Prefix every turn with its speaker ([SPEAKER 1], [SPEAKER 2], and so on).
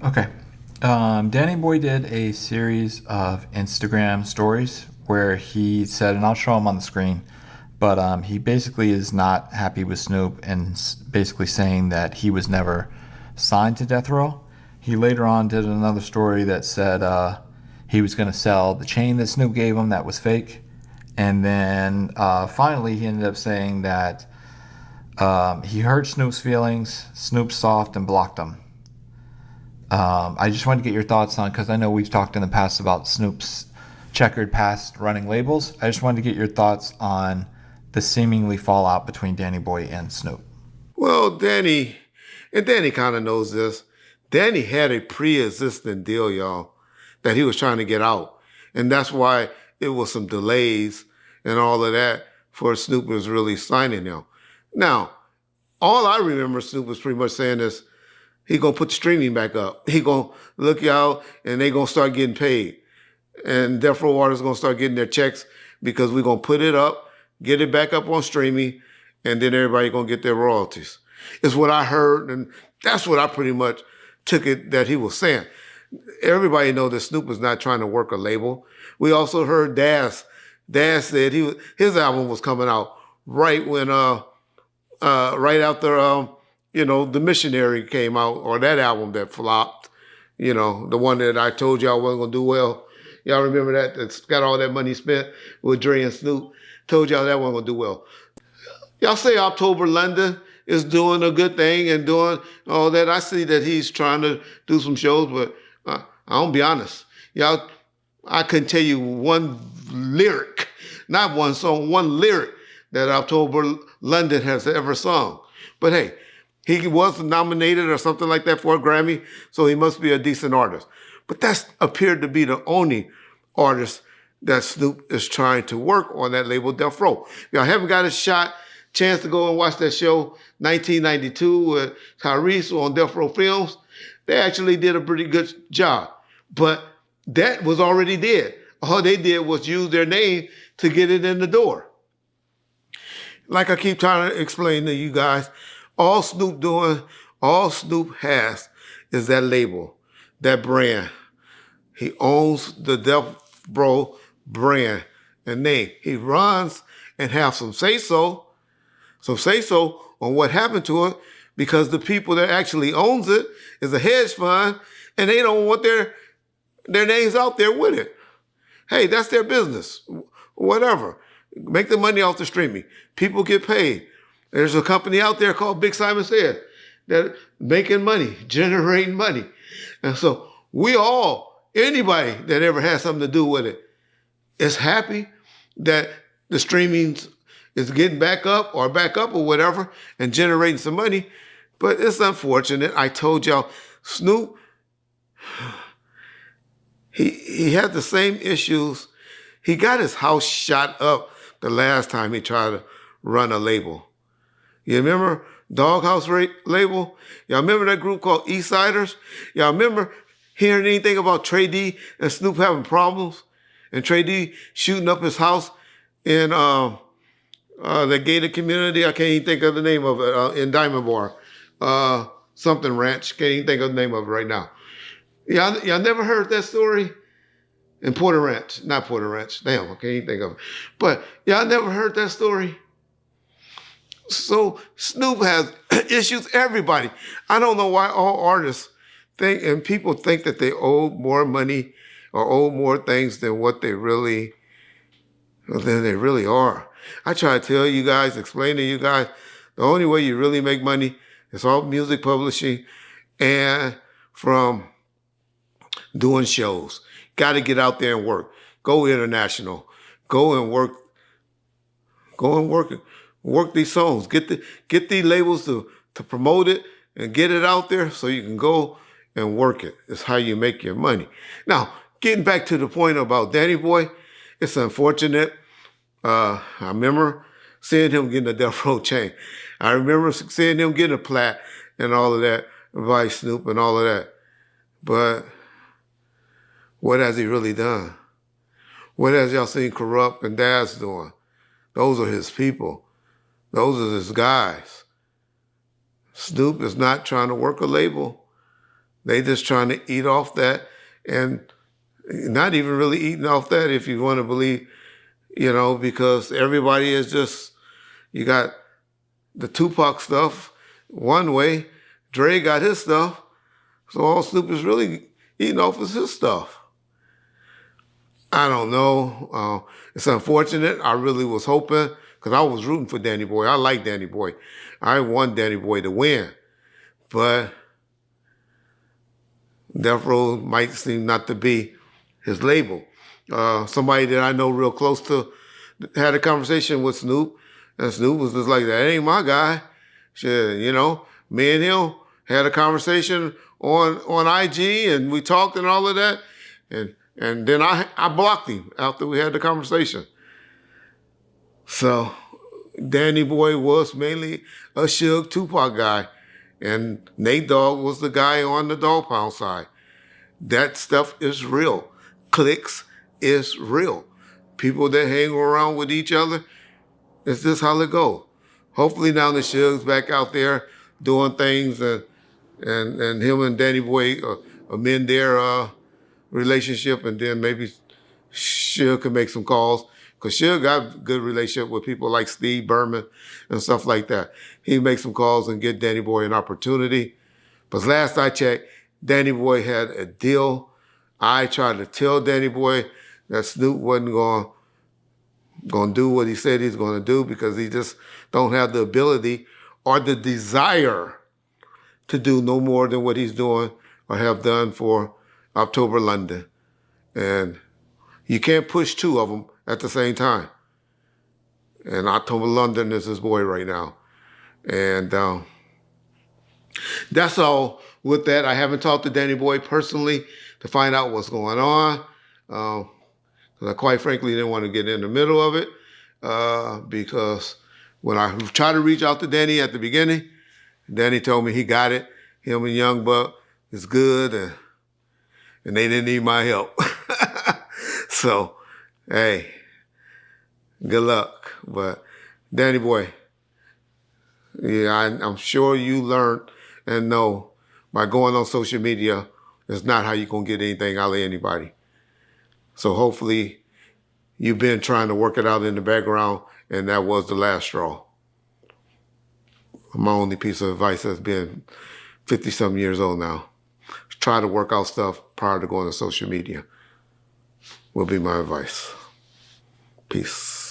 [SPEAKER 1] Okay. Danny Boy did a series of Instagram stories where he said, and I'll show him on the screen, but he basically is not happy with Snoop and basically saying that he was never signed to Death Row. He later on did another story that said he was going to sell the chain that Snoop gave him that was fake. And then finally, he ended up saying that he hurt Snoop's feelings, Snoop's soft, and blocked him. I just wanted to get your thoughts on, because I know we've talked in the past about Snoop's checkered past running labels. I just wanted to get your thoughts on the seemingly fallout between Danny Boy and Snoop.
[SPEAKER 2] Well, Danny kind of knows this. Danny had a pre-existing deal, y'all, that he was trying to get out. And that's why it was some delays and all of that for Snoop was really signing him. Now, all I remember Snoop was pretty much saying is, he gonna put the streaming back up. He gonna look y'all and they gonna start getting paid. And Death Row artists gonna start getting their checks because we're gonna put it up, get it back up on streaming, and then everybody gonna get their royalties. Is what I heard, and that's what I pretty much took it that he was saying. Everybody know that Snoop is not trying to work a label. We also heard Daz. Daz said his album was coming out right when right after the Missionary came out, or that album that flopped, the one that I told y'all wasn't gonna do well. Y'all remember that? That's got all that money spent with Dre and Snoop. Told y'all that wasn't gonna do well. Y'all say October London is doing a good thing and doing all that. I see that he's trying to do some shows, but I'll be honest. Y'all, I couldn't tell you one lyric, not one song, one lyric that October London has ever sung. But hey, he was nominated or something like that for a Grammy, so he must be a decent artist. But that appeared to be the only artist that Snoop is trying to work on that label, Death Row. Y'all haven't got a chance to go and watch that show, 1992, with Tyrese on Death Row Films. They actually did a pretty good job. But that was already dead. All they did was use their name to get it in the door. Like I keep trying to explain to you guys, all Snoop has is that label, that brand. He owns the Death Row brand and name. He runs and have some say-so on what happened to it, because the people that actually owns it is a hedge fund and they don't want their names out there with it. Hey, that's their business. Whatever. Make the money off the streaming. People get paid. There's a company out there called Big Simon Said that making money, generating money. And so anybody that ever has something to do with it is happy that the streaming is getting back up or whatever and generating some money. But it's unfortunate. I told y'all, Snoop, he had the same issues. He got his house shot up the last time he tried to run a label. You remember Doghouse label? Y'all remember that group called Eastsiders? Y'all remember hearing anything about Trey D and Snoop having problems? And Trey D shooting up his house in the gated community? I can't even think of the name of it, in Diamond Bar. Something Ranch. Can't even think of the name of it right now. Y'all never heard that story? In Porter Ranch. Not Porter Ranch. Damn, I can't even think of it. But y'all never heard that story? So Snoop has issues. Everybody. I don't know why all artists think, and people think that they owe more money or owe more things than what they really are. I try to tell you guys, explain to you guys, the only way you really make money is all music publishing and from doing shows. Got to get out there and work. Go international. Go and work. Work these songs. Get these labels to promote it and get it out there so you can go and work it. It's how you make your money. Now, getting back to the point about Danny Boy, it's unfortunate. I remember seeing him getting a Death Row chain. I remember seeing him getting a plat and all of that, by Snoop and all of that. But what has he really done? What has y'all seen Corrupt and Daz doing? Those are his people. Those are his guys. Snoop is not trying to work a label. They just trying to eat off that, and not even really eating off that, if you want to believe, because everybody is just, you got the Tupac stuff one way, Dre got his stuff, so all Snoop is really eating off is his stuff. I don't know. It's unfortunate. I really was hoping, because I was rooting for Danny Boy. I like Danny Boy. I want Danny Boy to win. But Death Row might seem not to be his label. Somebody that I know real close to had a conversation with Snoop, and Snoop was just like, that ain't my guy. Shit, me and him had a conversation on IG, and we talked and all of that. And then I blocked him after we had the conversation. So Danny Boy was mainly a Suge Tupac guy, and Nate Dogg was the guy on the Dog Pound side. That stuff is real. Cliques is real. People that hang around with each other, it's just how it go. Hopefully now the Suge's back out there doing things, and him and Danny Boy amend their relationship, and then maybe Suge can make some calls, because Suge got a good relationship with people like Steve Berman and stuff like that. He makes some calls and get Danny Boy an opportunity. But last I checked, Danny Boy had a deal. I tried to tell Danny Boy that Snoop wasn't going to do what he said he's going to do, because he just don't have the ability or the desire to do no more than what he's doing or have done for October London. And you can't push two of them at the same time. And October London is his boy right now. And that's all with that. I haven't talked to Danny Boy personally to find out what's going on. Because I quite frankly didn't want to get in the middle of it. Because when I tried to reach out to Danny at the beginning, Danny told me he got it. Him and Young Buck is good, and they didn't need my help. So, hey, good luck. But Danny Boy, yeah, I'm sure you learned and know by going on social media is not how you're going to get anything out of anybody. So hopefully you've been trying to work it out in the background, and that was the last straw. My only piece of advice has been 50-something years old now. Try to work out stuff prior to going to social media will be my advice. Peace.